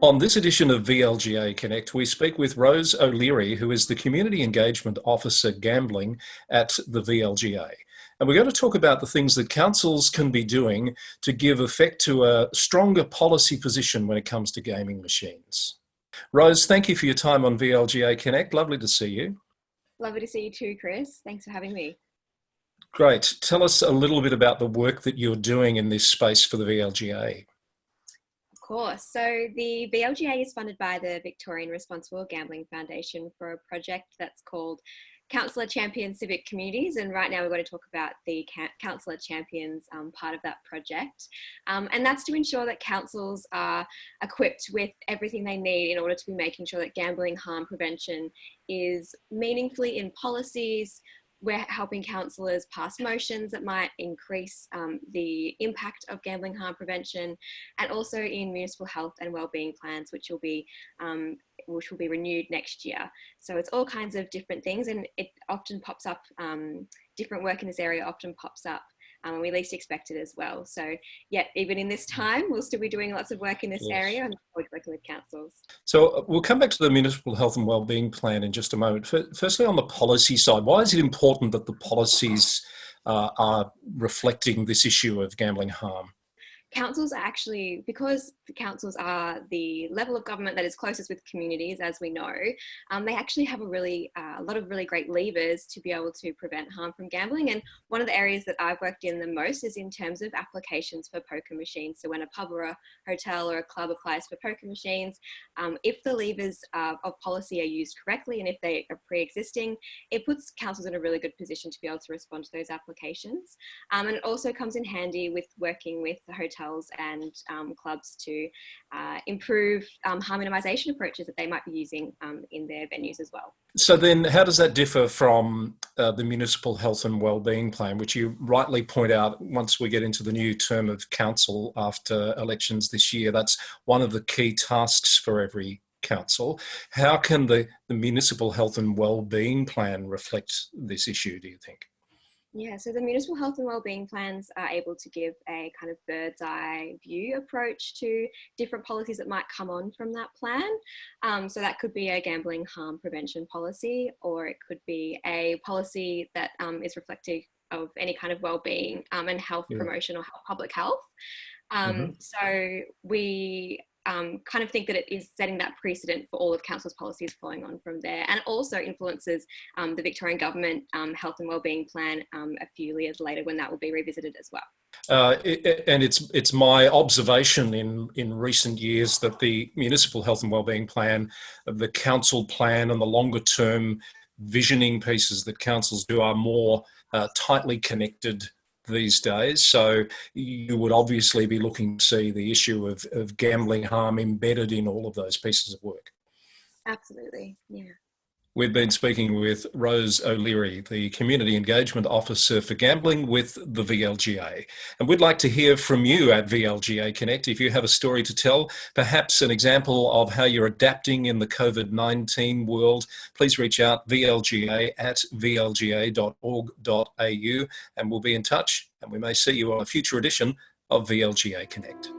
On this edition of VLGA Connect, we speak with Rose O'Leary, who is the Community Engagement Officer Gambling at the VLGA. And we're going to talk about the things that councils can be doing to give effect to a stronger policy position when it comes to gaming machines. Rose, thank you for your time on VLGA Connect. Lovely to see you. Lovely to see you too, Chris. Thanks for having me. Great. Tell us a little bit about the work that you're doing in this space for the VLGA. Of course. So the VLGA is funded by the Victorian Responsible Gambling Foundation for a project that's called Councillor Champions, Civic Communities, and right now we're going to talk about the Councillor Champions part of that project, and that's to ensure that councils are equipped with everything they need in order to be making sure that gambling harm prevention is meaningfully in policies. We're helping councillors pass motions that might increase the impact of gambling harm prevention, and also in municipal health and wellbeing plans, which will be renewed next year. So it's all kinds of different things, and it often pops up, different work in this area often pops up when we least expect it as well. So yeah, even in this time, we'll still be doing lots of work in this area and working with councils. So we'll come back to the Municipal Health and Wellbeing Plan in just a moment. Firstly, on the policy side, why is it important that the policies are reflecting this issue of gambling harm? Councils are actually, because the councils are the level of government that is closest with communities, as we know, they actually have a lot of really great levers to be able to prevent harm from gambling. And one of the areas that I've worked in the most is in terms of applications for poker machines. So when a pub or a hotel or a club applies for poker machines, if the levers of policy are used correctly and if they are pre-existing, it puts councils in a really good position to be able to respond to those applications. And it also comes in handy with working with the hotels and clubs to improve harm minimisation approaches that they might be using in their venues as well. So then how does that differ from the Municipal Health and Wellbeing Plan, which you rightly point out once we get into the new term of council after elections this year? That's one of the key tasks for every council. How can the Municipal Health and Wellbeing Plan reflect this issue, do you think? Yeah, so the municipal health and wellbeing plans are able to give a kind of bird's eye view approach to different policies that might come on from that plan. So that could be a gambling harm prevention policy, or it could be a policy that is reflective of any kind of wellbeing and health promotion or public health. So we kind of think that it is setting that precedent for all of council's policies flowing on from there, and it also influences the Victorian government health and wellbeing plan a few years later when that will be revisited as well. And it's my observation in recent years that the Municipal Health and Wellbeing Plan, the council plan, and the longer term visioning pieces that councils do are more tightly connected these days. So you would obviously be looking to see the issue of gambling harm embedded in all of those pieces of work. Absolutely, yeah. We've been speaking with Rose O'Leary, the Community Engagement Officer for Gambling with the VLGA. And we'd like to hear from you at VLGA Connect. If you have a story to tell, perhaps an example of how you're adapting in the COVID-19 world, please reach out vlga@vlga.org.au and we'll be in touch, and we may see you on a future edition of VLGA Connect.